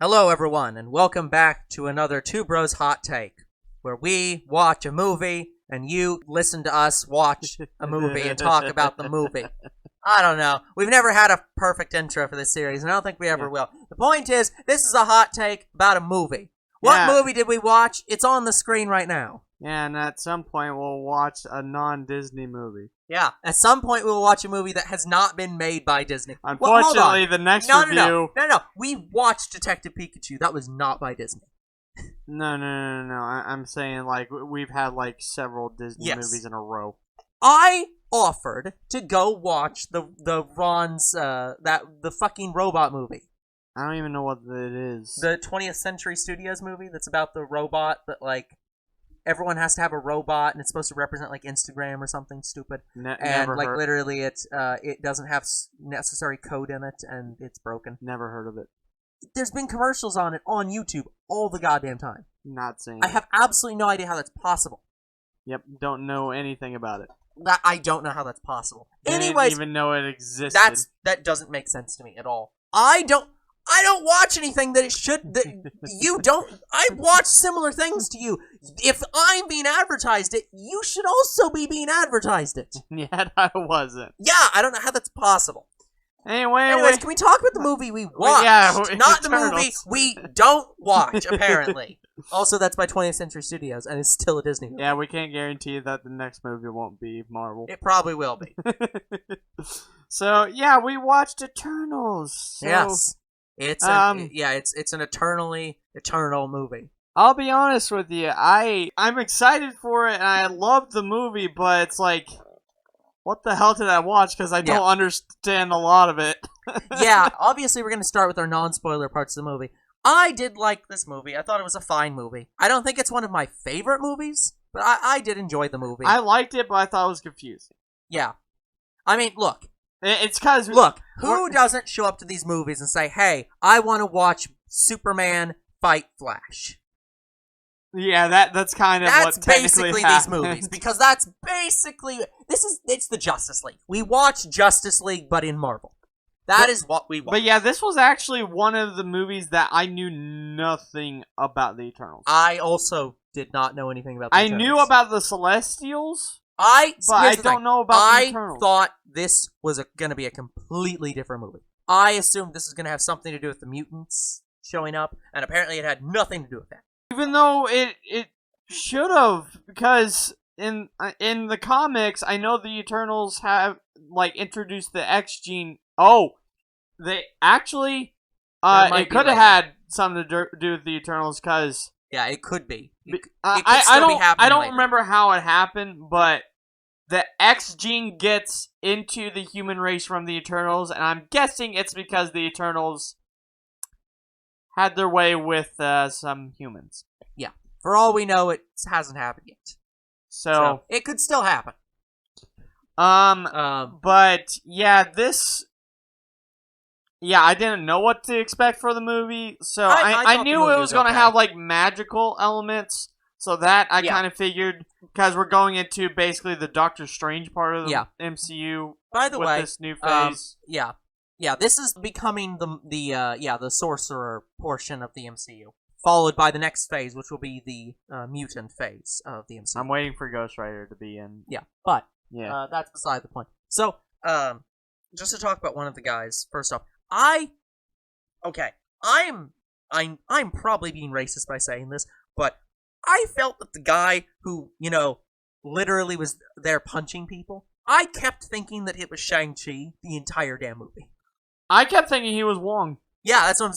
Hello, everyone, and welcome back to another Two Bros Hot Take, where we watch a movie and you listen to us watch a movie and talk about the movie. I don't know. We've never had a perfect intro for this series, and I don't think we ever will. The point is, this is a hot take about a movie. What movie did we watch? It's on the screen right now. Yeah, and at some point we'll watch a non-Disney movie. Yeah, at some point we will watch a movie that has not been made by Disney. Unfortunately, the next review... No. We watched Detective Pikachu. That was not by Disney. No. I'm saying, like, we've had, like, several Disney movies in a row. I offered to go watch the Ron's, the fucking robot movie. I don't even know what it is. The 20th Century Studios movie that's about the robot that, like, everyone has to have a robot and it's supposed to represent, like, Instagram or something stupid. And, like, literally it doesn't have necessary code in it and it's broken. Never heard of it. There's been commercials on it on YouTube all the goddamn time. Not saying I have absolutely no idea how that's possible. Yep, don't know anything about it. I don't know how that's possible. Anyways, didn't even know it existed. That doesn't make sense to me at all. I don't watch anything that it should. That you don't. I watch similar things to you. If I'm being advertised it, you should also be being advertised it. Yeah, I wasn't. Yeah, I don't know how that's possible. Anyways, can we talk about the movie we watched? Not the movie we don't watch, apparently. Also, that's by 20th Century Studios, and it's still a Disney movie. Yeah, we can't guarantee that the next movie won't be Marvel. It probably will be. So, yeah, we watched Eternals. Yes. It's an eternal movie. I'll be honest with you, I'm excited for it, and I love the movie, but it's like, what the hell did I watch? Because I don't understand a lot of it. Yeah, obviously we're going to start with our non-spoiler parts of the movie. I did like this movie. I thought it was a fine movie. I don't think it's one of my favorite movies, but I did enjoy the movie. I liked it, but I thought it was confusing. Yeah. I mean, look. It's because... Look, who doesn't show up to these movies and say, hey, I want to watch Superman fight Flash? Yeah, that's kind of what technically these movies, because that's basically... It's the Justice League. We watch Justice League, but in Marvel. That is what we watch. But yeah, this was actually one of the movies that I knew nothing about the Eternals. I also did not know anything about the Eternals. I knew about the Celestials, but I don't know about the Eternals. I thought this was going to be a completely different movie. I assumed this was going to have something to do with the mutants showing up, and apparently it had nothing to do with that. Even though it should have, because in the comics, I know the Eternals have, like, introduced the X gene. Oh, they actually, it could have had something to do with the Eternals, because... Yeah, it could be. I don't remember how it happened, but the X gene gets into the human race from the Eternals, and I'm guessing it's because the Eternals had their way with some humans. Yeah. For all we know, it hasn't happened yet. So it could still happen. But yeah, I didn't know what to expect for the movie, so I knew it was going to have, like, magical elements, so that I kind of figured, because we're going into basically the Doctor Strange part of the MCU. By the way, this new phase. Yeah, this is becoming the sorcerer portion of the MCU, followed by the next phase, which will be the mutant phase of the MCU. I'm waiting for Ghost Rider to be in. Yeah, but that's beside the point. So, just to talk about one of the guys, first off, I'm probably being racist by saying this, but I felt that the guy who, literally was there punching people, I kept thinking that it was Shang-Chi the entire damn movie. I kept thinking he was Wong. Yeah, that's what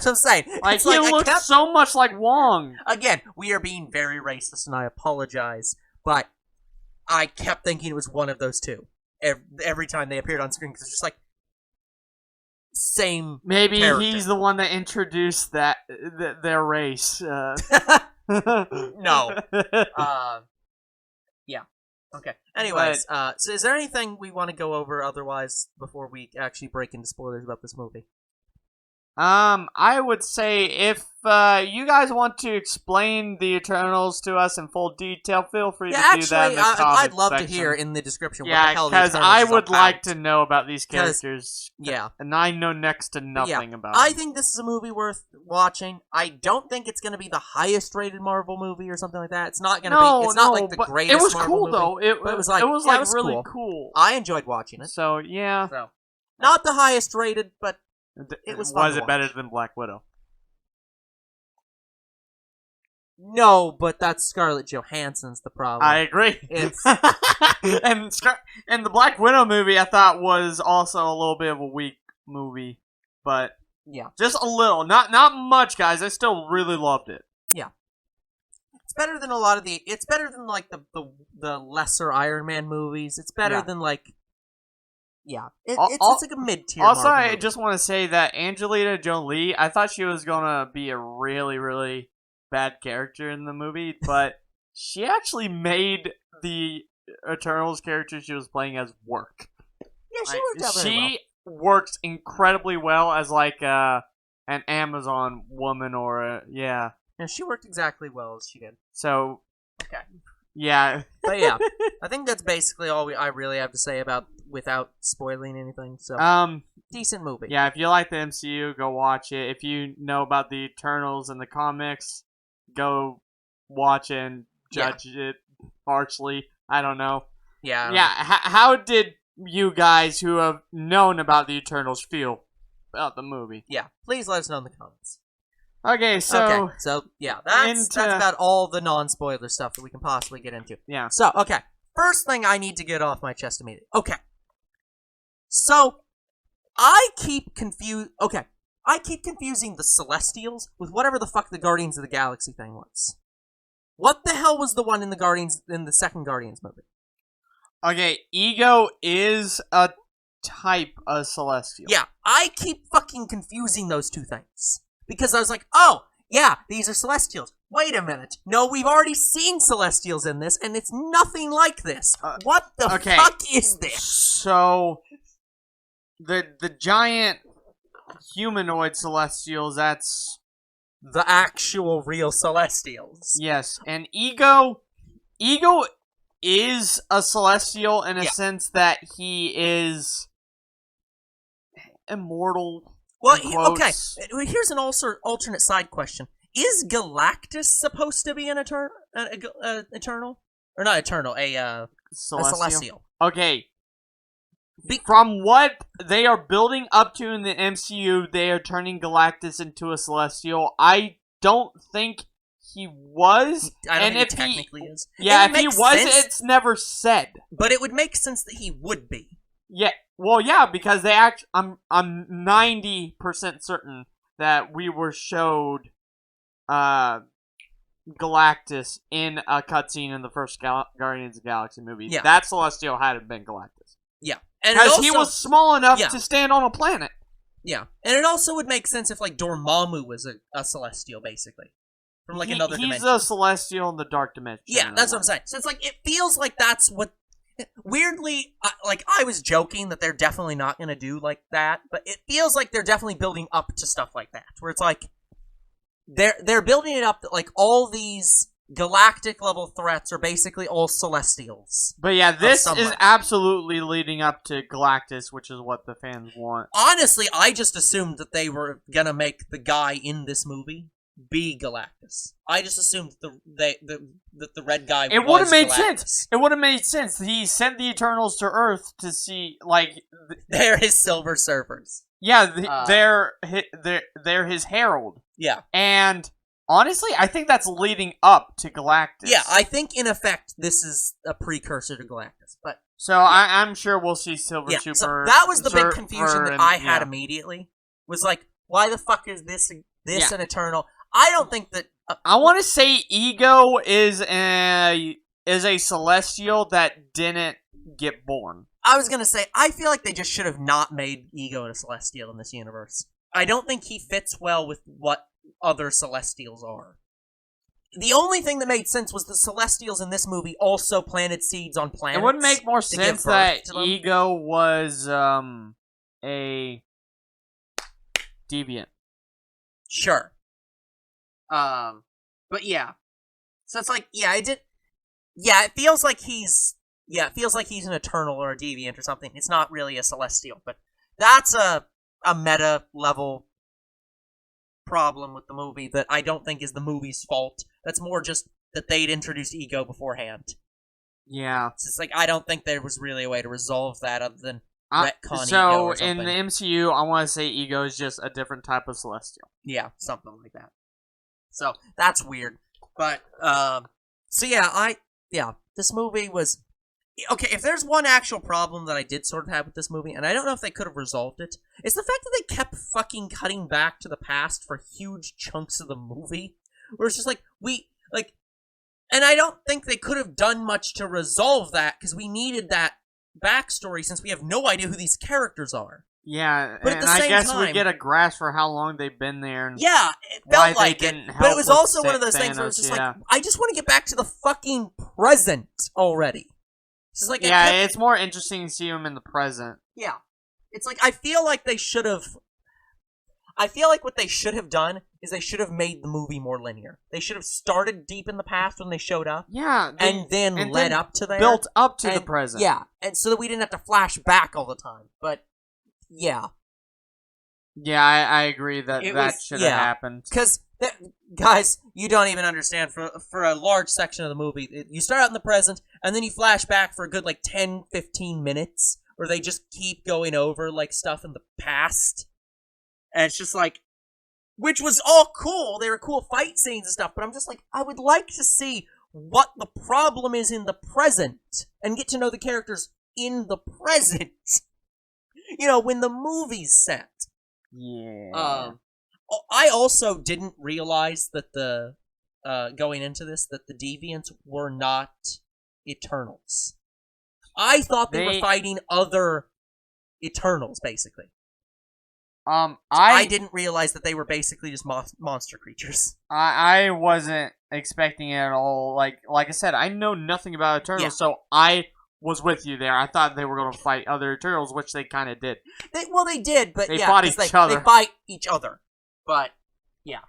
I'm saying. Like, he looked so much like Wong. Again, we are being very racist, and I apologize, but I kept thinking it was one of those two every time they appeared on screen, because it's just like, same Maybe character. He's the one that introduced their race. No. Yeah. Okay. Anyways, so is there anything we want to go over otherwise before we actually break into spoilers about this movie? I would say if you guys want to explain the Eternals to us in full detail, feel free to Yeah, do that in the actually, comments I'd love section. to hear in the description what Yeah, the hell the because Eternals I is would about. like to know about these characters. Yeah. And I know next to nothing about I them. think this is a movie worth watching. I don't think it's going to be the highest rated Marvel movie or something like that. It's not going to be. It's not like the but greatest. it was Marvel cool movie, though. but it was like really cool. I enjoyed watching it. So yeah, So not the highest rated, but it was fun. Was it better than Black Widow? No, but that's Scarlett Johansson's the problem. I agree. It's and the Black Widow movie I thought was also a little bit of a weak movie, but yeah, just a little, not much, guys. I still really loved it. Yeah, it's better than a lot of the. It's better than like the lesser Iron Man movies. It's better than like. Yeah, it's like a mid tier. Also, Marvel I movie. just want to say that Angelina Jolie, I thought she was gonna be a really, really bad character in the movie, but she actually made the Eternals character she was playing as work. Yeah, she worked out very well. She works incredibly well as like an Amazon woman or a Yeah, she worked exactly well as she did. So okay, yeah, but yeah, I think that's basically all I really have to say about without spoiling anything. So decent movie. Yeah, if you like the MCU, go watch it. If you know about the Eternals and the comics, go watch and judge it harshly. I don't know. Yeah. Yeah. How did you guys who have known about the Eternals feel about the movie? Yeah. Please let us know in the comments. Okay, so yeah, that's about all the non-spoiler stuff that we can possibly get into. Yeah. So okay, first thing I need to get off my chest immediately. Okay. So I keep confusing the Celestials with whatever the fuck the Guardians of the Galaxy thing was. What the hell was the one in the second Guardians movie? Okay, Ego is a type of Celestial. Yeah, I keep fucking confusing those two things. Because I was like, oh, yeah, these are Celestials. Wait a minute. No, we've already seen Celestials in this, and it's nothing like this. What the fuck is this? So, the giant humanoid Celestials, that's the actual real Celestials. Yes, and Ego is a Celestial in a sense that he is immortal. Well, okay, here's an alternate side question. Is Galactus supposed to be an Eternal? Or not Eternal, a Celestial. Okay. From what they are building up to in the MCU, they are turning Galactus into a Celestial. I don't think he was. I don't think he technically is. Yeah, if he was, it's never said. But it would make sense that he would be. Yeah. Well, yeah, because I'm 90% certain that we were showed Galactus in a cutscene in the first Guardians of the Galaxy movie. Yeah. That Celestial hadn't been Galactus. Yeah. Because he was small enough to stand on a planet. Yeah. And it also would make sense if, like, Dormammu was a Celestial, basically. From, like, another dimension. He's a Celestial in the Dark Dimension. Yeah, that's what I'm saying. So it's like, it feels like that's what... Weirdly, I was joking that they're definitely not going to do like that, but it feels like they're definitely building up to stuff like that, where it's like they're building it up that like all these galactic level threats are basically all Celestials. But yeah, this is absolutely leading up to Galactus, which is what the fans want. Honestly, I just assumed that they were gonna make the guy in this movie be Galactus. I just assumed that the red guy it would have made Galactus. sense. It would have made sense. He sent the Eternals to Earth to see, like... They're his Silver Surfers. Yeah, they're his herald. Yeah. And honestly, I think that's leading up to Galactus. Yeah, I think in effect this is a precursor to Galactus. But so I'm sure we'll see Silver Super. So that was the big confusion that I had immediately. Was like, why the fuck is this an Eternal? I don't think that... I want to say Ego is a Celestial that didn't get born. I was going to say, I feel like they just should have not made Ego a Celestial in this universe. I don't think he fits well with what other Celestials are. The only thing that made sense was the Celestials in this movie also planted seeds on planets. It would make more sense that Ego was a deviant. Sure. But yeah. So it's like, yeah, it feels like he's an Eternal or a Deviant or something. It's not really a Celestial, but that's a meta level problem with the movie that I don't think is the movie's fault. That's more just that they'd introduced Ego beforehand. Yeah. It's just like, I don't think there was really a way to resolve that other than retcon Ego So or in something. the MCU, I want to say Ego is just a different type of Celestial. Yeah, something like that. So that's weird. But so yeah, this movie was okay. If there's one actual problem that I did sort of have with this movie, and I don't know if they could have resolved it, it's the fact that they kept fucking cutting back to the past for huge chunks of the movie, where it's just like and I don't think they could have done much to resolve that because we needed that backstory since we have no idea who these characters are. Yeah, But at and the I same guess we time- get a grasp for how long they've been there. And Yeah, it Why felt they like it, didn't but help it was with also one of those things where it's just Thanos, like, I just want to get back to the fucking present already. It's just like, yeah, it kept- it's more interesting to see him in the present. yeah. It's like, I feel like what they should have done is they should have made the movie more linear. They should have started deep in the past when they showed up, Yeah, and then led up to there. built up to the And- present. Yeah, and so that we didn't have to flash back all the time. But, yeah. Yeah, I agree that It that was- should have yeah. happened. Because, guys, you don't even understand. For a large section of the movie, you start out in the present, and then you flash back for a good, 10, 15 minutes, where they just keep going over, stuff in the past. And it's just which was all cool. They were cool fight scenes and stuff, but I'm just I would like to see what the problem is in the present, and get to know the characters in the present. When the movie's set. Yeah. I also didn't realize that going into this, that the Deviants were not Eternals. I thought they were fighting other Eternals, basically. I didn't realize that they were basically just monster creatures. I wasn't expecting it at all. Like I said, I know nothing about Eternals, Yeah. so I was with you there. I thought they were going to fight other Eternals, which they kind of did. They did, but They yeah, fought 'cause each other. They fight each other, but yeah.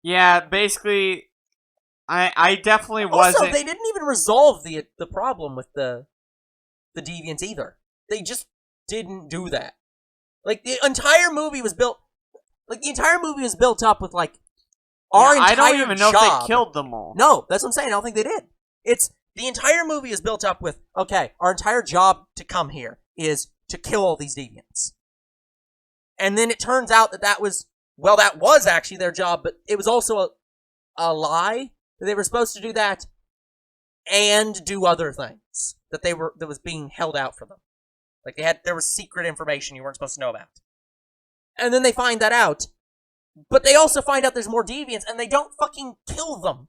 Yeah, basically, I definitely Also, wasn't. they didn't even resolve the problem with the Deviants either. They just didn't do that. The entire movie was built. The entire movie was built up with our entire I don't even know if job. they killed them all. No, that's what I'm saying. I don't think they did. It's the entire movie is built up with, okay, our entire job to come here is to kill all these deviants. And then it turns out that was actually their job, but it was also a lie. That they were supposed to do that and do other things that was being held out for them. There was secret information you weren't supposed to know about. And then they find that out, but they also find out there's more deviants, and they don't fucking kill them.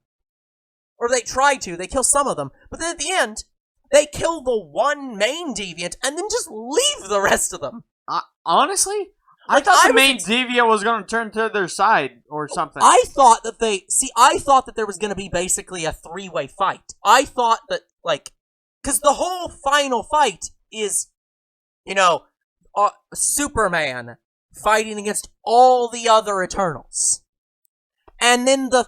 Or they try to. They kill some of them. But then at the end, they kill the one main deviant and then just leave the rest of them. Honestly, I Like, thought I the was main ex- deviant was going to turn to their side or something. I thought that there was going to be basically a three-way fight. I thought that, because the whole final fight is, Superman fighting against all the other Eternals. And then the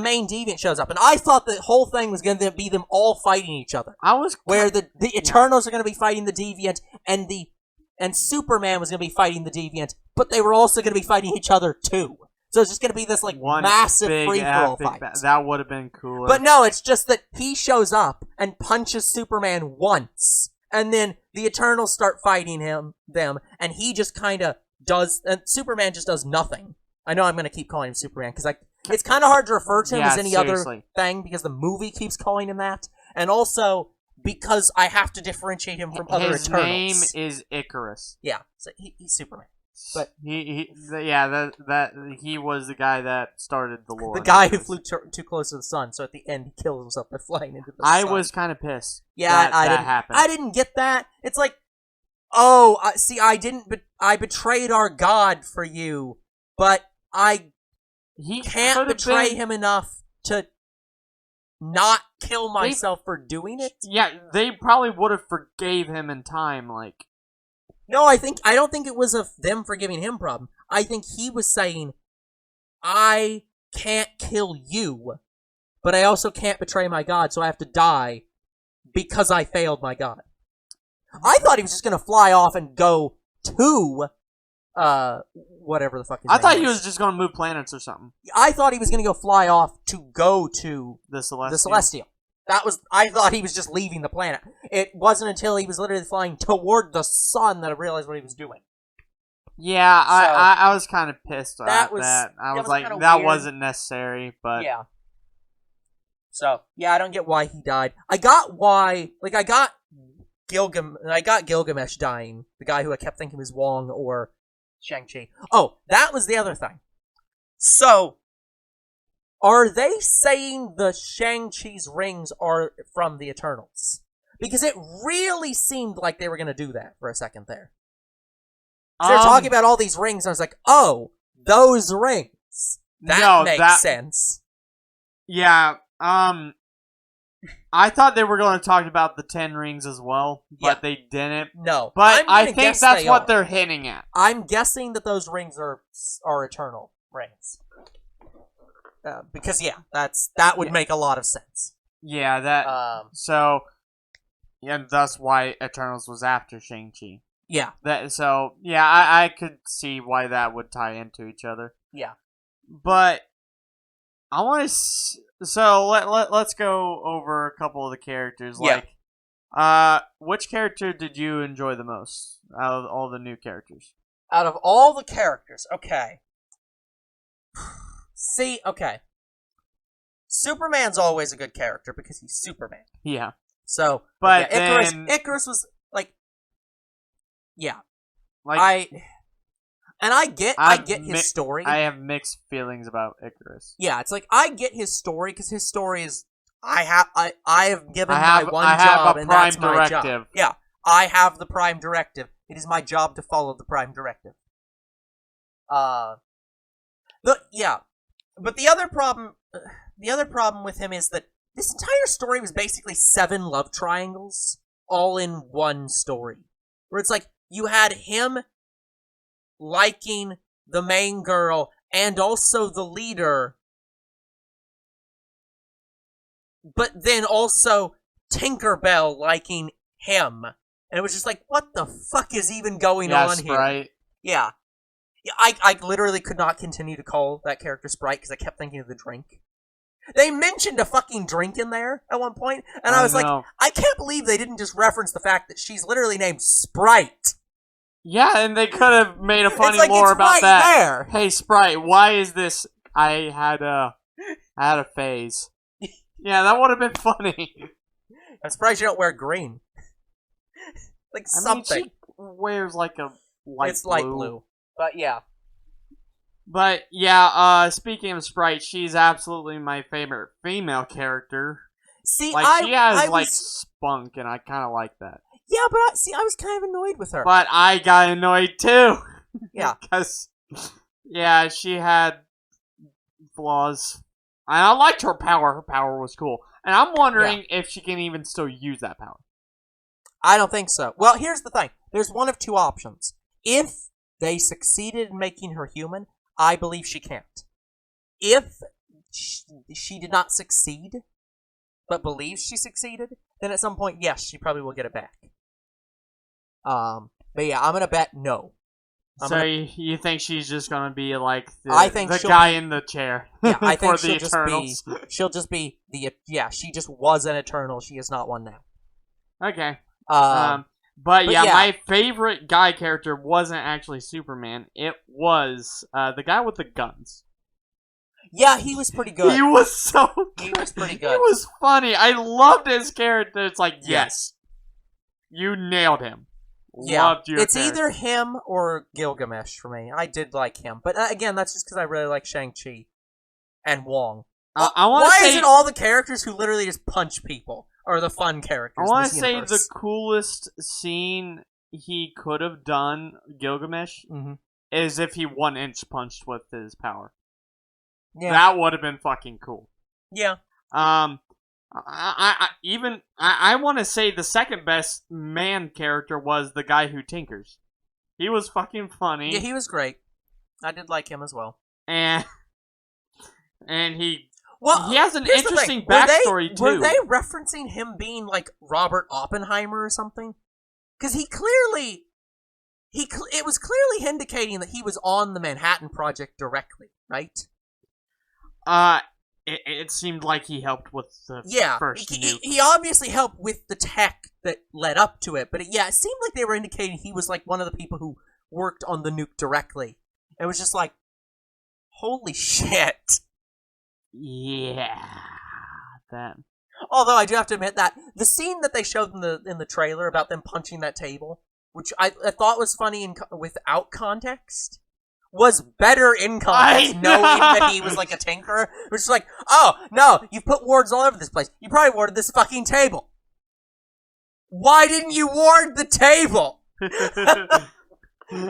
main deviant shows up. And I thought the whole thing was going to be them all fighting each other. I was Where the Eternals are going to be fighting the deviant, and Superman was going to be fighting the deviant, but they were also going to be fighting each other too. So it's just going to be this one massive big free-for-all epic fight. that would have been cooler. But no, it's just that he shows up and punches Superman once, and then the Eternals start fighting them, and he just kind of does, and Superman just does nothing. I know I'm going to keep calling him Superman, because it's kind of hard to refer to him Yeah, as any seriously. other thing, because the movie keeps calling him that, and also because I have to differentiate him from other His Eternals. name is Icarus. Yeah, so he's Superman. But he was the guy that started the lore. the guy who flew too close to the sun, so at the end he kills himself by flying into the sun. I was kind of pissed. Yeah, that happened. I didn't get that. It's I betrayed our God for you, but I He can't could've betray been- him enough to not kill myself for doing it. Yeah, they probably would have forgave him in time. No, I don't think it was a them forgiving him problem. I think he was saying, I can't kill you, but I also can't betray my god, so I have to die because I failed my god. I thought he was just gonna fly off and go to, whatever the fuck his I name thought he is. was just gonna move planets or something. I thought he was gonna go fly off to go to The Celestial. the Celestial. I thought he was just leaving the planet. It wasn't until he was literally flying toward the sun that I realized what he was doing. Yeah, So, I was kind of pissed that at was- that. I that was was like, kinda that weird. wasn't necessary, but Yeah. So, yeah, I don't get why he died. I got why, like, I got Gilgamesh dying. The guy who I kept thinking was Wong or Shang-Chi. Oh, that was the other thing. So, are they saying the Shang-Chi's rings are from the Eternals? Because it really seemed like they were going to do that for a second there. So they're talking about all these rings, and I was like, oh, those rings. That makes sense. Yeah, I thought they were going to talk about the 10 rings as well, but they didn't. No. But I'm I gonna think guess that's they what are. they're hinting at. I'm guessing that those rings are eternal rings. Because, yeah, that would make a lot of sense. Yeah, that. So, yeah, that's why Eternals was after Shang-Chi. Yeah. I could see why that would tie into each other. Yeah. But I want to. So let's go over a couple of the characters. Yeah. Like, which character did you enjoy the most out of all the new characters? Out of all the characters, okay. See, okay. Superman's always a good character because he's Superman. Yeah. So, But yeah, then, Icarus was like, yeah. like I get his story. I have mixed feelings about Icarus. Yeah, it's like I get his story because his story is I have given my one I have job a and prime that's my directive. job. Yeah, I have the prime directive. It is my job to follow the prime directive. But the other problem with him is that this entire story was basically 7 love triangles all in one story. Where it's like you had him liking the main girl and also the leader, but then also Tinkerbell liking him. And it was just like, what the fuck is even going on here? Sprite. Yeah. I literally could not continue to call that character Sprite because I kept thinking of the drink. They mentioned a fucking drink in there at one point, and I was like, I can't believe they didn't just reference the fact that she's literally named Sprite. Yeah, and they could have made a funny It's like, lore it's about right that. there. Hey Sprite, why is this? I had a phase. Yeah, that would have been funny. I'm surprised you don't wear green. Like something. She wears like a light It's blue. light blue. But yeah. But yeah, speaking of Sprite, she's absolutely my favorite female character. See, Like she has I like was, spunk, and I kind of like that. yeah, but I was kind of annoyed with her. But I got annoyed too. Yeah. Because, yeah, she had flaws. And I liked her power. Her power was cool. And I'm wondering if she can even still use that power. I don't think so. Well, here's the thing. There's one of two options. If they succeeded in making her human, I believe she can't. If she did not succeed, but believes she succeeded, then at some point, yes, she probably will get it back. But yeah, I'm gonna bet no. You think she's just gonna be like I think the she'll guy in the chair? Yeah, I think for the Eternals. she'll just be she just was an Eternal. She is not one now. Okay. But But yeah, yeah. my favorite guy character wasn't actually Superman. It was the guy with the guns. Yeah, he was pretty good. He was so He was pretty He good. was funny. I loved his character. It's like, Yeah. yes, you nailed him. Yeah, Loved your it's character. either him or Gilgamesh for me. I did like him, but again, that's just because I really like Shang-Chi and Wong. I want to Why say is it all the characters who literally just punch people are the fun characters? I want to to say the coolest scene he could have done, Gilgamesh, is if he 1-inch punched with his power. Yeah. That would have been fucking cool. Yeah. I want to say the second best man character was the guy who tinkers. He was fucking funny. Yeah, he was great. I did like him as well. And and he Well, has an here's the interesting thing. backstory, too. Were they referencing him being like Robert Oppenheimer or something? Because he clearly, it was clearly indicating that he was on the Manhattan Project directly, right? It seemed like he helped with the first nuke. He obviously helped with the tech that led up to it, but it seemed like they were indicating he was like one of the people who worked on the nuke directly. It was just like, holy shit. Yeah, that. Although I do have to admit that the scene that they showed in the trailer about them punching that table, which I thought was funny without context, was better in context, knowing that he was like a tinkerer. Which is like, oh no, you've put wards all over this place. You probably warded this fucking table. Why didn't you ward the table?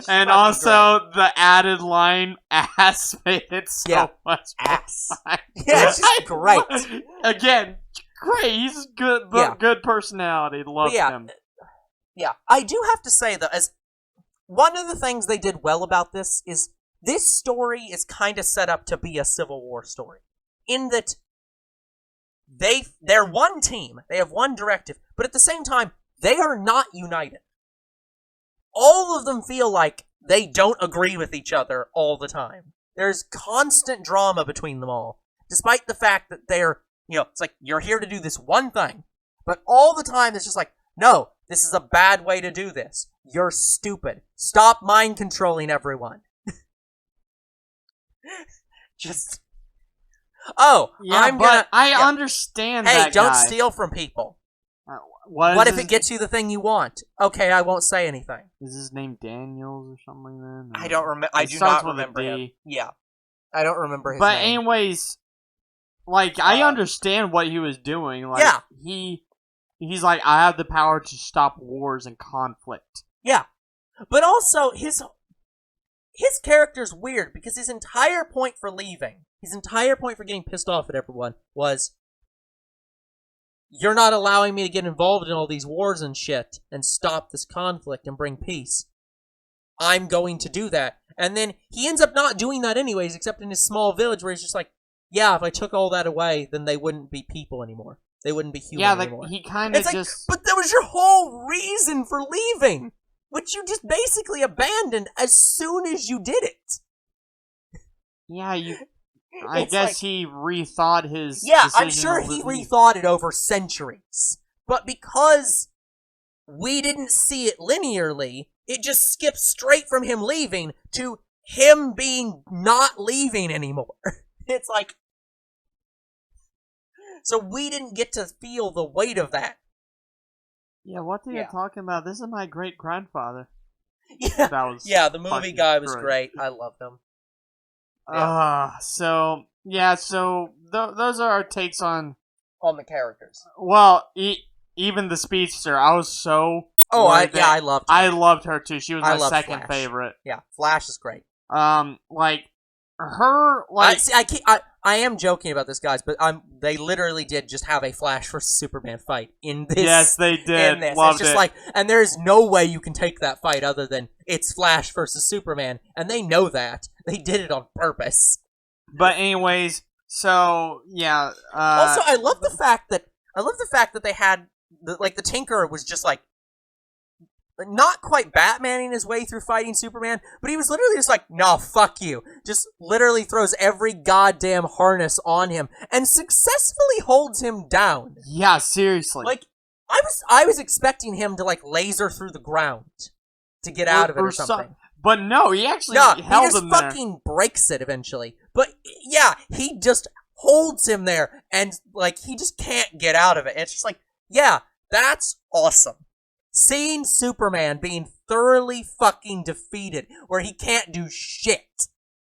And also the added line "ass" made it so much ass. Yeah, it's just great. Again, great. He's good. Good personality. Love him. Yeah, I do have to say though, as one of the things they did well about this is this story is kind of set up to be a Civil War story, in that they're one team, they have one directive, but at the same time they are not united. All of them feel like they don't agree with each other all the time. There's constant drama between them all, despite the fact that they're, it's like, you're here to do this one thing, but all the time it's just like, no, this is a bad way to do this. You're stupid. Stop mind controlling everyone. Just, I understand that. Hey, don't guy. steal from people. What if it gets you the thing you want? Okay, I won't say anything. Is his name Daniels or something like that? I don't remember. I do not remember him. Yeah, I don't remember his name. But anyways, like, I understand what he was doing. Like, he's like, I have the power to stop wars and conflict. Yeah, but also his character's weird because his entire point for leaving, his entire point for getting pissed off at everyone was, you're not allowing me to get involved in all these wars and shit and stop this conflict and bring peace. I'm going to do that. And then he ends up not doing that anyways, except in his small village where he's just like, yeah, if I took all that away, then they wouldn't be people anymore. They wouldn't be human anymore. He kind of just... But that was your whole reason for leaving, which you just basically abandoned as soon as you did it. Yeah, I guess he rethought his I'm sure he rethought it over centuries. But because we didn't see it linearly, it just skips straight from him leaving to him being not leaving anymore. It's like... So we didn't get to feel the weight of that. Yeah, what are you talking about? This is my great-grandfather. Yeah, the movie guy was great. I loved him. So those are our takes on the characters. Well, even the speedster, I was so... I loved her. I loved her too. She was my second favorite. Yeah, Flash is great. Like, her, like... I am joking about this, guys, but they literally did just have a Flash versus Superman fight in this. Yes, they did. In this. Loved it's just it. like, and there's no way you can take that fight other than it's Flash versus Superman, and they know that. They did it on purpose. But anyways, so yeah. Also, I love the fact that they had the Tinker was just like not quite Batmaning his way through fighting Superman, but he was literally just like, no, fuck you. Just literally throws every goddamn harness on him and successfully holds him down. Yeah, seriously. Like, I was expecting him to like laser through the ground to get out of it or something. But no, he actually held him there. He just fucking breaks it eventually. But yeah, he just holds him there and like he just can't get out of it. It's just like, yeah, that's awesome. Seeing Superman being thoroughly fucking defeated, where he can't do shit.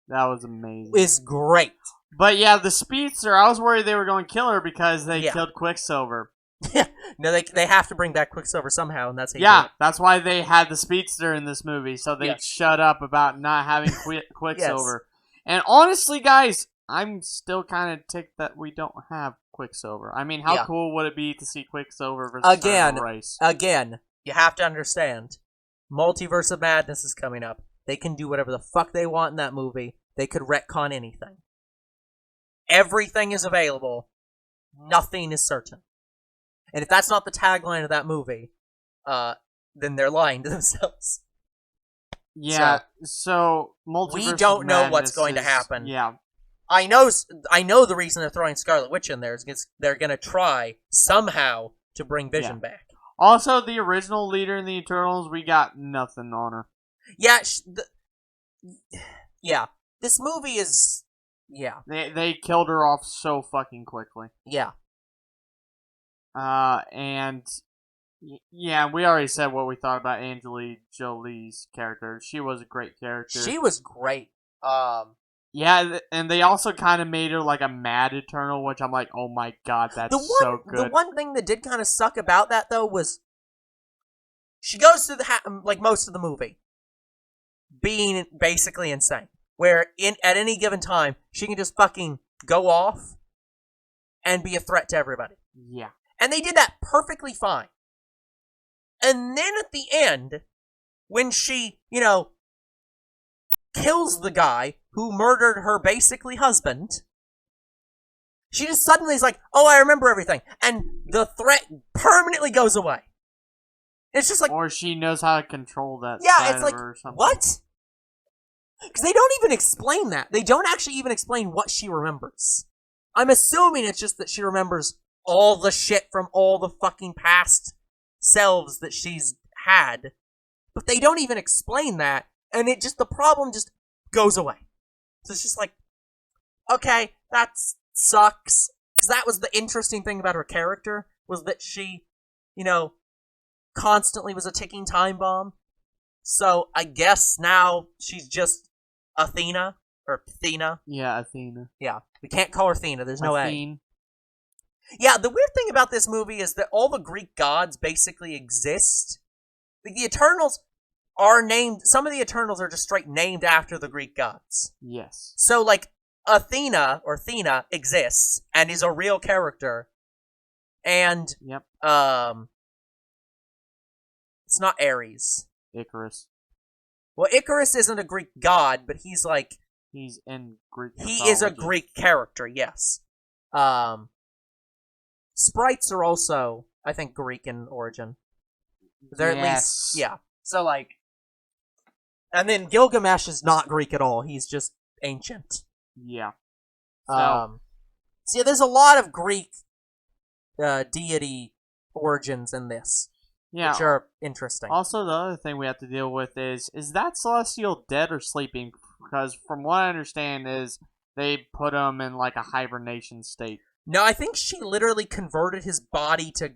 That was amazing. Is great. But yeah, the speedster, I was worried they were going to kill her because they killed Quicksilver. Yeah, no, they have to bring back Quicksilver somehow, and that's how that's why they had the speedster in this movie, so they'd shut up about not having Quicksilver. And honestly, guys, I'm still kind of ticked that we don't have Quicksilver. I mean, how cool would it be to see Quicksilver versus Tyler Rice? Again, you have to understand, Multiverse of Madness is coming up. They can do whatever the fuck they want in that movie. They could retcon anything. everything is available, nothing is certain. And if that's not the tagline of that movie, then they're lying to themselves. Yeah, so Multiverse we of don't know what's Madness going to is- happen. Yeah, I know the reason they're throwing Scarlet Witch in there is because they're going to try somehow to bring Vision back. also the original leader in the Eternals, we got nothing on her. Yeah, this movie is... Yeah, They killed her off so fucking quickly. yeah. And yeah, we already said what we thought about Angelina Jolie's character. She was a great character. She was great. Yeah, and they also kind of made her like a mad Eternal, which I'm like, oh my god, that's so good. The one thing that did kind of suck about that, though, was she goes through like most of the movie being basically insane. Where at any given time, she can just fucking go off and be a threat to everybody. Yeah. And they did that perfectly fine. And then at the end, when she, kills the guy who murdered her basically husband, she just suddenly is like, oh, I remember everything. And the threat permanently goes away. It's just like... Or she knows how to control that Yeah, side it's of like, her or something. what? Because they don't even explain that. They don't actually even explain what she remembers. I'm assuming it's just that she remembers all the shit from all the fucking past selves that she's had. But they don't even explain that, and the problem just goes away. So it's just like, okay, that sucks. Because that was the interesting thing about her character, was that she, constantly was a ticking time bomb. So I guess now she's just Athena, or Athena. Yeah, Athena. Yeah, we can't call her Athena, there's no A. Athene. Yeah, the weird thing about this movie is that all the Greek gods basically exist. Like, the Eternals are named, some of the Eternals are just straight named after the Greek gods. Yes. So, like, Athena exists and is a real character. And, Yep. it's not Ares. Icarus. Well, Icarus isn't a Greek god, but he's like, He's in Greek he is a mythology. Greek character, yes. Sprites are also, I think, Greek in origin. They're at least, yeah. So, like, and then Gilgamesh is not Greek at all. He's just ancient. Yeah. So yeah, there's a lot of Greek deity origins in this, Yeah. which are interesting. Also, the other thing we have to deal with is that Celestial dead or sleeping? Because from what I understand is they put him in like a hibernation state. No, I think she literally converted his body to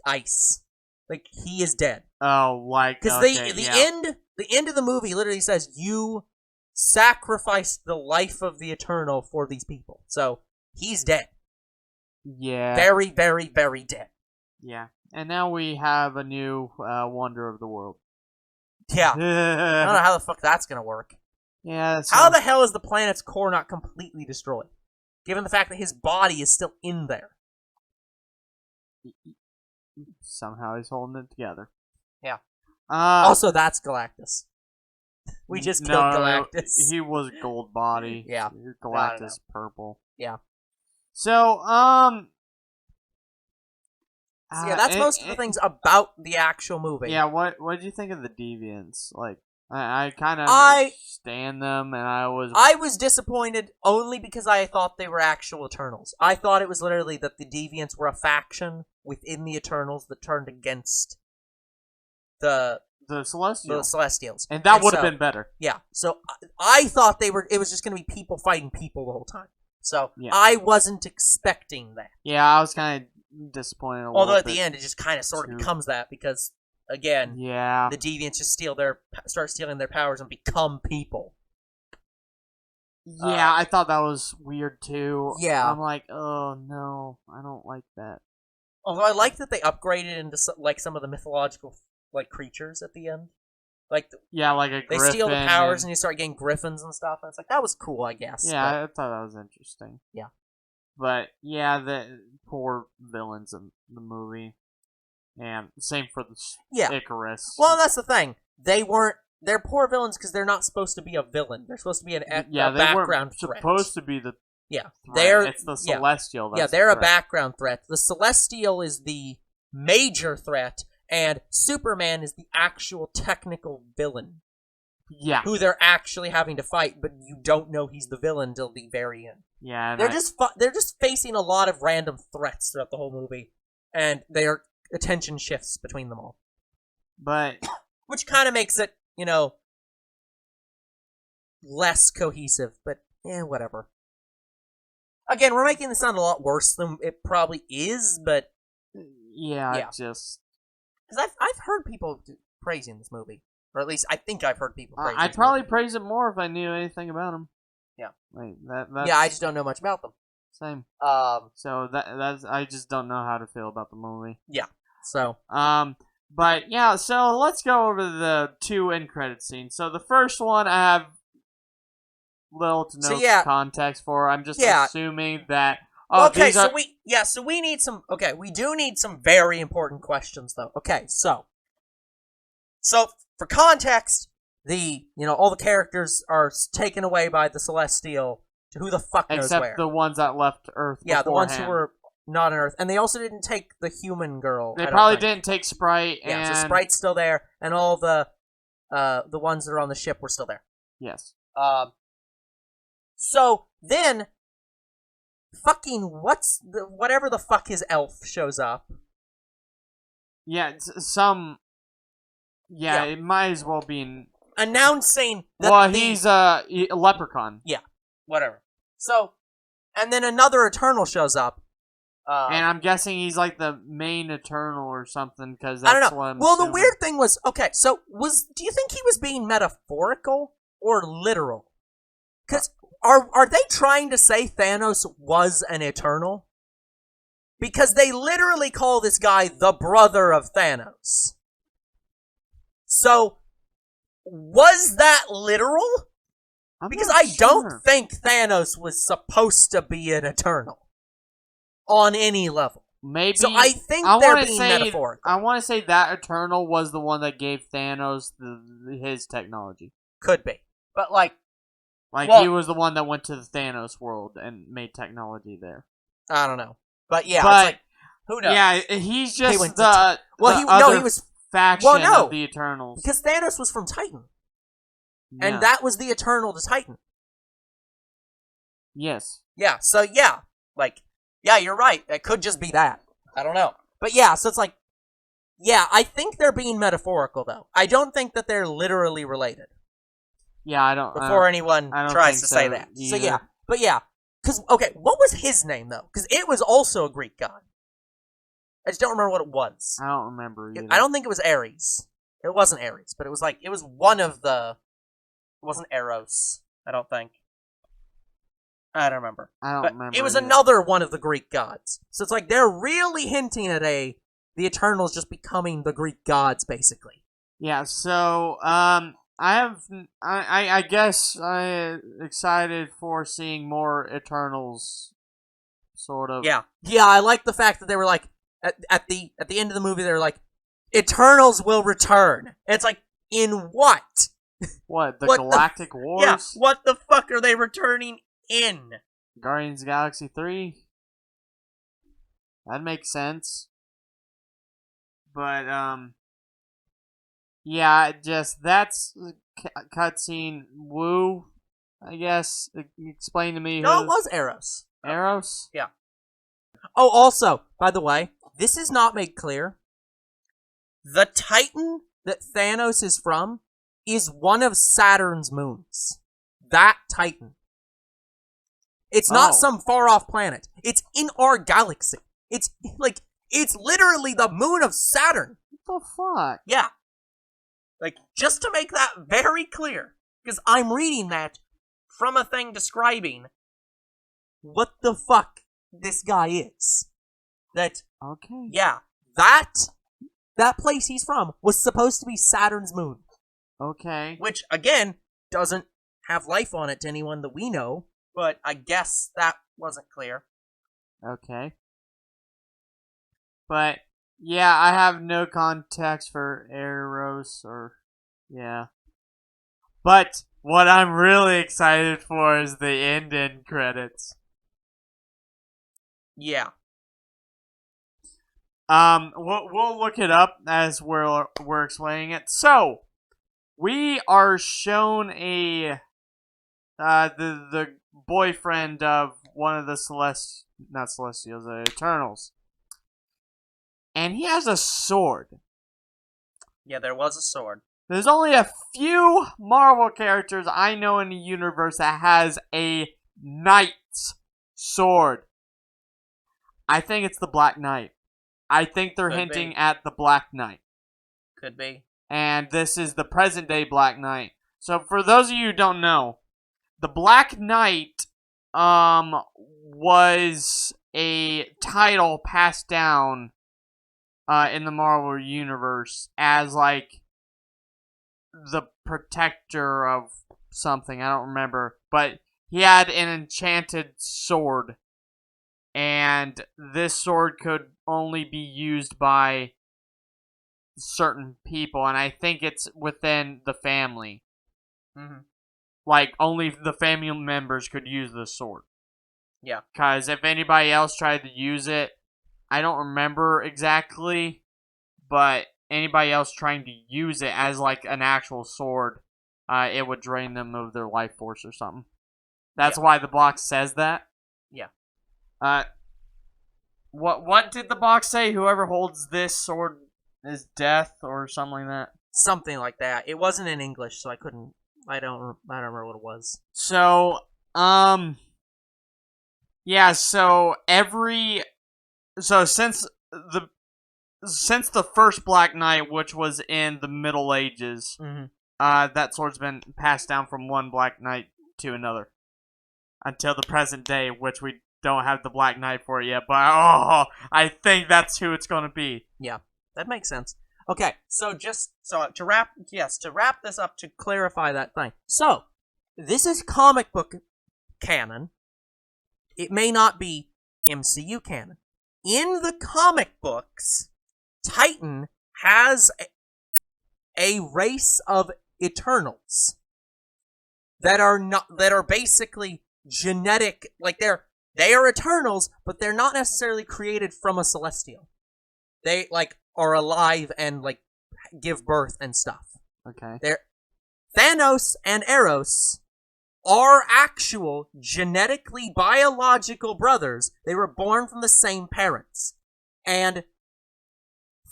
ice. Like, he is dead. Oh, like Because okay, the end of the movie literally says you sacrificed the life of the Eternal for these people. So he's dead. Yeah. Very, very, very dead. Yeah. And now we have a new wonder of the world. Yeah. I don't know how the fuck that's gonna work. Yeah. How the hell is the planet's core not completely destroyed? Given the fact that his body is still in there. Somehow he's holding it together. Yeah. Also, Also, that's Galactus. We just killed Galactus. He was gold body. Yeah. Galactus purple. Yeah. So, So, yeah, that's most of the things about the actual movie. Yeah, what did you think of the Deviants? Like, I kind of I understand them, and I was disappointed only because I thought they were actual Eternals. I thought it was literally that the Deviants were a faction within the Eternals that turned against the Celestials. And that And would have so- been better. Yeah, so I thought it was just going to be people fighting people the whole time. So Yeah. I wasn't expecting that. Yeah, I was kind of disappointed a Although little at bit. the end it just kind of sort of too. becomes that because, again, Yeah. the Deviants just start stealing their powers and become people. Yeah, I thought that was weird too. Yeah. I'm like, oh no, I don't like that. Although I like that they upgraded into some of the mythological creatures at the end. Like Yeah, like a they griffin. steal the powers and and you start getting griffins and stuff. And it's like that was cool, I guess. yeah, I thought that was interesting. Yeah. But yeah, the poor villains in the movie, and same for the Yeah. Icarus. Well, that's the thing. They're poor villains because they're not supposed to be a villain. They're supposed to be a yeah, they weren't background threat. supposed to be the Yeah, It's the yeah, Celestial. That's yeah, they're a correct. background threat. The Celestial is the major threat, and Superman is the actual technical villain Yeah, who they're actually having to fight, but you don't know he's the villain till the very end. yeah. And They're just facing a lot of random threats throughout the whole movie, and their attention shifts between them all, but which kind of makes it, less cohesive. But whatever. Again, we're making this sound a lot worse than it probably is, but yeah, Yeah. just because I've heard people praising this movie, or at least I think I've heard people praising. I'd this probably movie. praise it more if I knew anything about him. Yeah. Like that's Yeah, I just don't know much about them. same. Um, So that's I just don't know how to feel about the movie. so But yeah, so let's go over the two end credit scenes. So the first one I have little to no So, yeah. context for. I'm just Yeah. assuming that okay, these are so we need some. Okay, we do need some very important questions though. Okay, so for context, all the characters are taken away by the Celestial to who the fuck knows except where. the ones that left Earth. Yeah, the ones who beforehand. were not on Earth, and they also didn't take the human girl. They I don't probably think. didn't take Sprite. Yeah, and so Sprite's still there, and all the ones that are on the ship were still there. yes. So then, fucking whatever the fuck his elf shows up. Yeah, some. Yeah, Yeah. it might as well be in. Announcing that Well, he's a leprechaun. whatever. So, and then another Eternal shows up. And I'm guessing he's like the main Eternal or something, because I that's don't know. what I'm Well, the assuming. weird thing was, okay, so do you think he was being metaphorical or literal? Because are they trying to say Thanos was an Eternal? Because they literally call this guy the brother of Thanos. So, was that literal? I'm Because not I don't sure. think Thanos was supposed to be an Eternal. On any level. Maybe. So I think I they're wanna being say, metaphorical. I want to say that Eternal was the one that gave Thanos his technology. Could be. But, like, Like, Well- he was the one that went to the Thanos world and made technology there. I don't know. But yeah, But- it's like, who knows? Yeah, he's just went to the, Well, the he other was faction well, no. of the Eternals. because Thanos was from Titan, Yeah. and that was the Eternal to Titan. Yes. Yeah, so yeah, like, yeah, you're right. It could just be that. I don't know. But yeah, so it's like, yeah, I think they're being metaphorical though. I don't think that they're literally related. Yeah, I don't. Before anyone I don't tries think to say so that. So either. yeah, but yeah, because okay, what was his name though? Because it was also a Greek god. I just don't remember what it was. I don't remember either. I don't think it was Ares. It wasn't Ares, but it was one of the. It wasn't Eros. I don't think. I don't remember. I don't But remember. it was either. another one of the Greek gods. So it's like they're really hinting at the Eternals just becoming the Greek gods, basically. Yeah. So, I guess I'm excited for seeing more Eternals. Sort of. Yeah, I like the fact that they were like at the end of the movie, they're like, Eternals will return. And it's like, in what? What, the What the Galactic Wars? Yeah, what the fuck are they returning in? Guardians of the Galaxy 3? That makes sense. But, yeah, just, that's cutscene. Woo, I guess. Explain to me No, who... it was Eros. Eros? Oh, also, by the way, this is not made clear. The Titan that Thanos is from is one of Saturn's moons. That Titan. It's not Oh. some far off planet. It's in our galaxy. It's like, it's literally the moon of Saturn. What the fuck? Yeah. Like, just to make that very clear, because I'm reading that from a thing describing what the fuck this guy is. That, Okay. yeah, that place he's from was supposed to be Saturn's moon. Okay. Which, again, doesn't have life on it to anyone that we know, but I guess that wasn't clear. Okay. But, yeah, I have no context for Eros or... Yeah. But, what I'm really excited for is the end credits. Yeah. We'll look it up as we're explaining it. So, we are shown the boyfriend of one of the not Celestials, the Eternals, and he has a sword. Yeah, there was a sword. There's only a few Marvel characters I know in the universe that has a knight's sword. I think it's the Black Knight. I think they're Could hinting be. at the Black Knight. Could be. And this is the present day Black Knight. So for those of you who don't know, the Black Knight was a title passed down in the Marvel universe as like the protector of something. I don't remember, but he had an enchanted sword, and this sword could only be used by certain people, and I think it's within the family. Mm-hmm. Like, only the family members could use the sword. Yeah. Because if anybody else tried to use it, I don't remember exactly, but anybody else trying to use it as, like, an actual sword, it would drain them of their life force or something. That's why the box says that. Yeah. What did the box say? Whoever holds this sword is death or something like that? Something like that. It wasn't in English, so I couldn't. I don't remember what it was. So, yeah. So since the first Black Knight, which was in the Middle Ages, Mm-hmm. that sword's been passed down from one Black Knight to another until the present day, which we don't have the Black Knight for yet. But I think that's who it's gonna be. Yeah, that makes sense. Okay, so to wrap this up, to clarify that thing. So, this is comic book canon. It may not be MCU canon. In the comic books, Titan has a race of Eternals that are basically genetic, like they are Eternals, but they're not necessarily created from a Celestial. They are alive and give birth and stuff. Okay. Thanos and Eros are actual genetically biological brothers. They were born from the same parents. And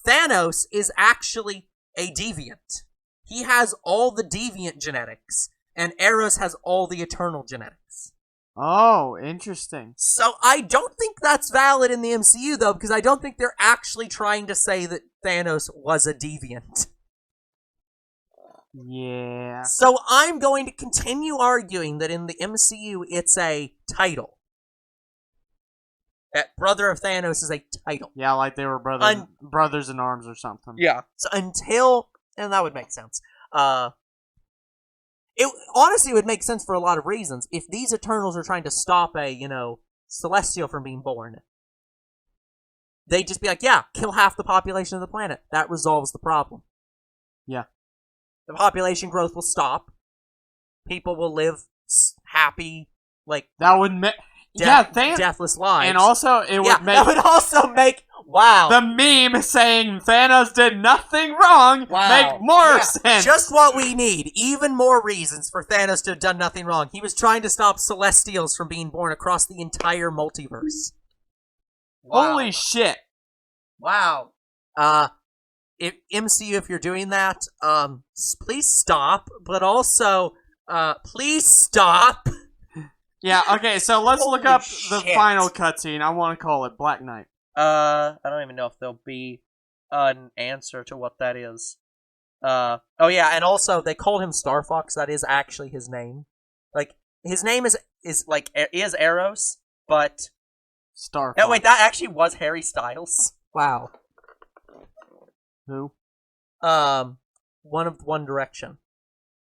Thanos is actually a deviant. He has all the deviant genetics, and Eros has all the eternal genetics. Oh, interesting. So I don't think that's valid in the MCU, though, because I don't think they're actually trying to say that Thanos was a deviant. Yeah. So I'm going to continue arguing that in the MCU, it's a title. That Brother of Thanos is a title. Yeah, like they were brothers in arms or something. Yeah. So and that would make sense. It honestly would make sense for a lot of reasons. If these Eternals are trying to stop a, Celestial from being born, they'd just be like, yeah, kill half the population of the planet. That resolves the problem. Yeah. The population growth will stop. People will live happy, that would make deathless lives. And also, that would also make the meme saying Thanos did nothing wrong make more sense. Just what we need. Even more reasons for Thanos to have done nothing wrong. He was trying to stop Celestials from being born across the entire multiverse. Wow. Holy shit. Wow. If you're doing that, please stop. But also, please stop. Yeah, okay, so let's look up the shit. final cutscene. I want to call it Black Knight. I don't even know if there'll be an answer to what that is. Oh yeah, and also they called him Star Fox. That is actually his name. His name is Eros, but Star Fox. No, wait, that actually was Harry Styles. Wow. Who? One of One Direction.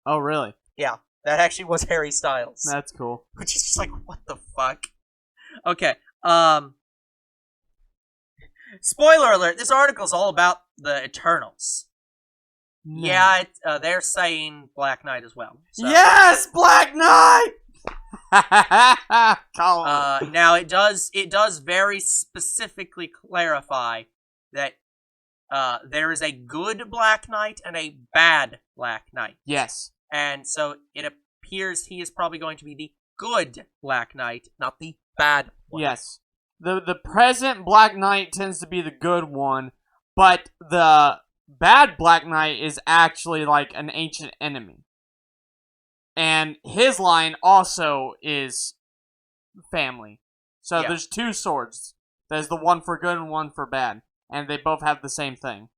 Oh, really? Yeah, that actually was Harry Styles. That's cool. Which is just what the fuck? Okay, spoiler alert, this article's all about the Eternals. No. Yeah, they're saying Black Knight as well. So. Yes! Black Knight! Call it. Now it does very specifically clarify that there is a good Black Knight and a bad Black Knight. Yes. And so it appears he is probably going to be the good Black Knight, not the bad one. Yes. The present Black Knight tends to be the good one, but the bad Black Knight is actually like an ancient enemy. And his line also is family. So Yeah. there's two swords. There's the one for good and one for bad. And they both have the same thing.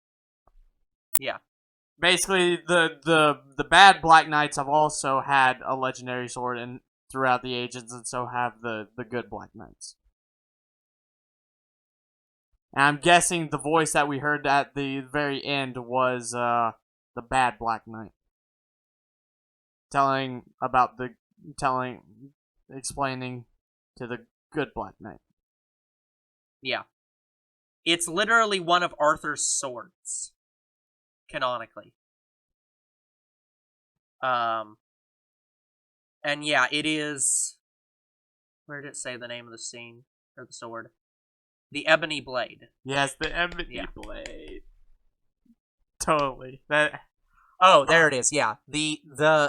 Yeah. Basically, the bad Black Knights have also had a legendary sword and throughout the ages, and so have the good Black Knights. And I'm guessing the voice that we heard at the very end was the bad Black Knight. Explaining to the good Black Knight. Yeah. It's literally one of Arthur's swords. Canonically. And yeah, it is... Where did it say the name of the scene? Or the sword? The Ebony Blade. Yes, the Ebony Blade. Totally. Oh, there it is, yeah. The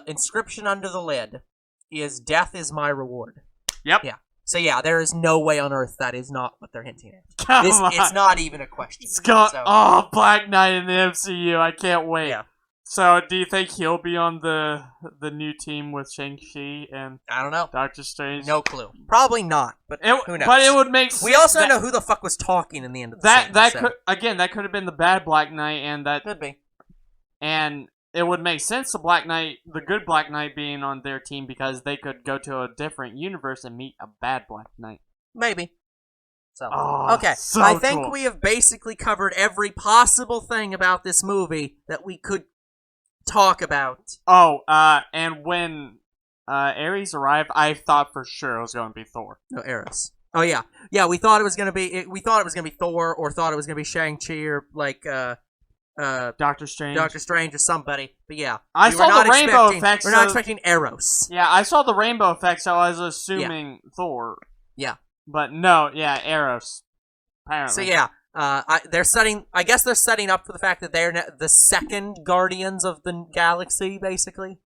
inscription under the lid is "Death is my reward." Yep. Yeah. So yeah, there is no way on earth that is not what they're hinting at. Come on. It's not even a question. It's got So, Black Knight in the MCU. I can't wait. Yeah. So, do you think he'll be on the new team with Shang-Chi and I don't know. Doctor Strange? No clue. Probably not, but who knows? But it would make sense. We also don't know who the fuck was talking in the end of the scene. That so. could have been the bad Black Knight, and that Could be. and it would make sense the good Black Knight being on their team because they could go to a different universe and meet a bad Black Knight. Maybe. So Oh, okay, so I think cool. we have basically covered every possible thing about this movie that we could talk about. Oh, and when Ares arrived, I thought for sure it was going to be Thor. No, Eros. Oh yeah, we thought it was gonna be Thor, or thought it was gonna be Shang-Chi, or like Doctor Strange. Doctor Strange or somebody. But yeah, I we saw were not the rainbow expecting- effect, We're not so- expecting Eros. Yeah, I saw the rainbow effect, so I was assuming Thor. Yeah. But no, yeah, Eros. Apparently. So yeah, they're setting. I guess they're setting up for the fact that they're the second Guardians of the Galaxy, basically.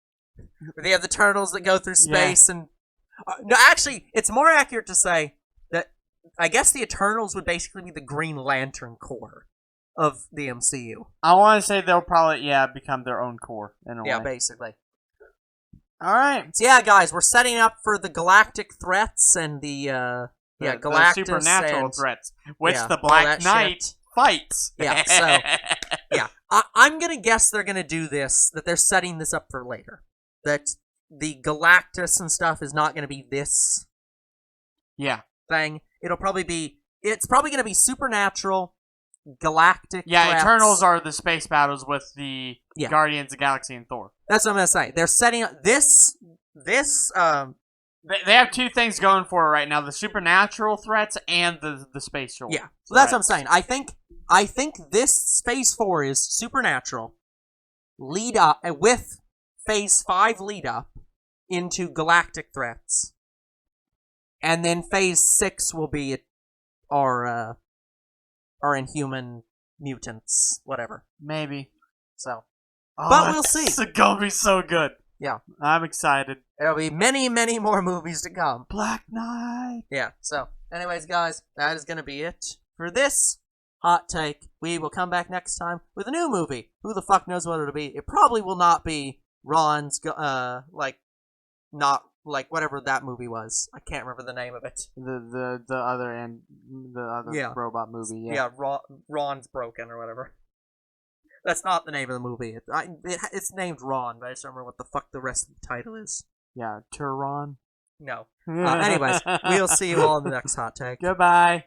They have the turtles that go through space, and no, actually, it's more accurate to say that I guess the Eternals would basically be the Green Lantern Corps of the MCU. I want to say they'll probably, become their own core in a Yeah, way. basically. All right. So yeah, guys, we're setting up for the galactic threats and the The Galactus supernatural and, threats, which yeah, the all Black that Knight shit. fights. Yeah, so yeah, I'm gonna guess they're gonna do this. That they're setting this up for later. That the Galactus and stuff is not gonna be this Yeah. thing. It's probably gonna be supernatural, galactic. Yeah, threats. Eternals are the space battles with the Yeah. Guardians of the Galaxy and Thor. That's what I'm gonna say. They're setting up this. They have two things going for it right now: the supernatural threats and the spatial. Yeah, so that's what I'm threats. saying. I think this Phase 4 is supernatural. Lead up with Phase 5 lead up into galactic threats, and then Phase 6 will be our Inhuman mutants, whatever. Maybe. So, Oh, but we'll see. It's gonna be so good. Yeah, I'm excited. there'll be many, many more movies to come. Black Knight. Yeah. So, anyways, guys, that is gonna be it for this hot take. We will come back next time with a new movie. Who the fuck knows what it'll be? It probably will not be Ron's not like whatever that movie was. I can't remember the name of it. The other Yeah. robot movie. Yeah, Ron's Broken or whatever. That's not the name of the movie. It's named Ron, but I just don't remember what the fuck the rest of the title is. Yeah, Turon. No. Anyways, we'll see you all in the next hot take. Goodbye.